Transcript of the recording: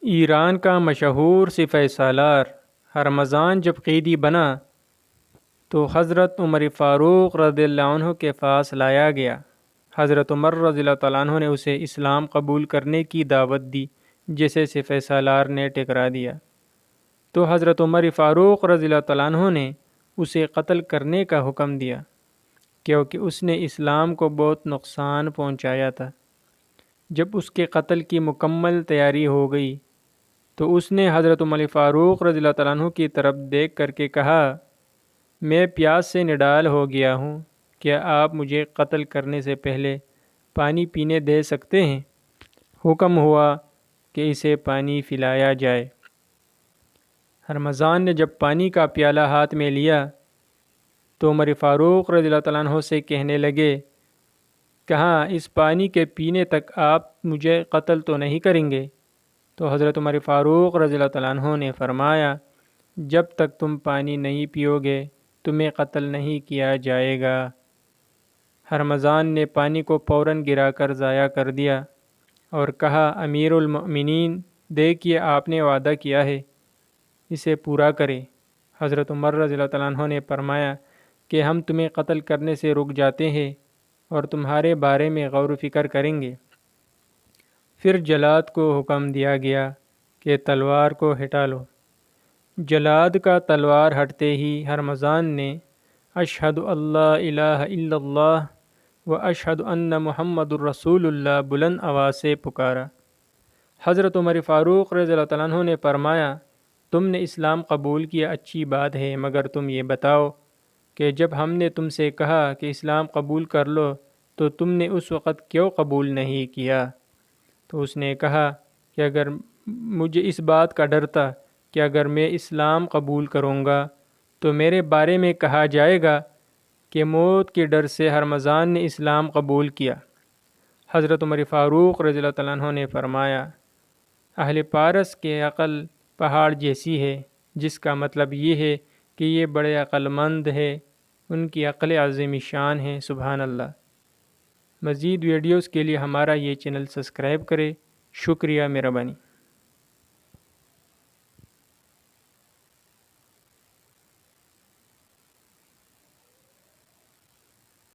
ایران کا مشہور سپہ سالار ہرمزان جب قیدی بنا تو حضرت عمر فاروق رضی اللہ عنہ کے پاس لایا گیا۔ حضرت عمر رضی اللہ تعالیٰ عنہ نے اسے اسلام قبول کرنے کی دعوت دی، جسے سپہ سالار نے ٹکرا دیا، تو حضرت عمر فاروق رضی اللہ تعالیٰ عنہ نے اسے قتل کرنے کا حکم دیا، کیونکہ اس نے اسلام کو بہت نقصان پہنچایا تھا۔ جب اس کے قتل کی مکمل تیاری ہو گئی تو اس نے حضرت عمر فاروق رضی اللہ تعالیٰ عنہ کی طرف دیکھ کر کے کہا، میں پیاس سے نڈال ہو گیا ہوں، کیا آپ مجھے قتل کرنے سے پہلے پانی پینے دے سکتے ہیں؟ حکم ہوا کہ اسے پانی پلایا جائے۔ ہرمزان نے جب پانی کا پیالہ ہاتھ میں لیا تو عمر فاروق رضی اللہ تعالیٰ عنہ سے کہنے لگے، کہاں اس پانی کے پینے تک آپ مجھے قتل تو نہیں کریں گے؟ تو حضرت عمر فاروق رضی اللہ تعالیٰ عنہ نے فرمایا، جب تک تم پانی نہیں پیو گے تمہیں قتل نہیں کیا جائے گا۔ ہرمزان نے پانی کو فوراً گرا کر ضائع کر دیا اور کہا، امیر المؤمنین، دیکھیے آپ نے وعدہ کیا ہے، اسے پورا کرے۔ حضرت عمر رضی اللہ تعالیٰ عنہ نے فرمایا کہ ہم تمہیں قتل کرنے سے رک جاتے ہیں اور تمہارے بارے میں غور و فکر کریں گے۔ پھر جلاد کو حکم دیا گیا کہ تلوار کو ہٹا لو۔ جلاد کا تلوار ہٹتے ہی ہرمزان نے اشہد اللہ الہ الا اللہ و اشہد ان محمد الرسول اللہ بلند آواز سے پکارا۔ حضرت عمر فاروق رضی اللہ تعالیٰ عنہ نے فرمایا، تم نے اسلام قبول کیا، اچھی بات ہے، مگر تم یہ بتاؤ کہ جب ہم نے تم سے کہا کہ اسلام قبول کر لو تو تم نے اس وقت کیوں قبول نہیں کیا؟ تو اس نے کہا کہ اگر مجھے اس بات کا ڈر تھا کہ اگر میں اسلام قبول کروں گا تو میرے بارے میں کہا جائے گا کہ موت کے ڈر سے ہرمزان نے اسلام قبول کیا۔ حضرت عمر فاروق رضی اللہ تعالیٰ عنہ نے فرمایا، اہل پارس کے عقل پہاڑ جیسی ہے، جس کا مطلب یہ ہے کہ یہ بڑے عقل مند ہے، ان کی عقل عظیم شان ہے، سبحان اللہ۔ مزید ویڈیوز کے لیے ہمارا یہ چینل سبسکرائب کرے، شکریہ، مہربانی۔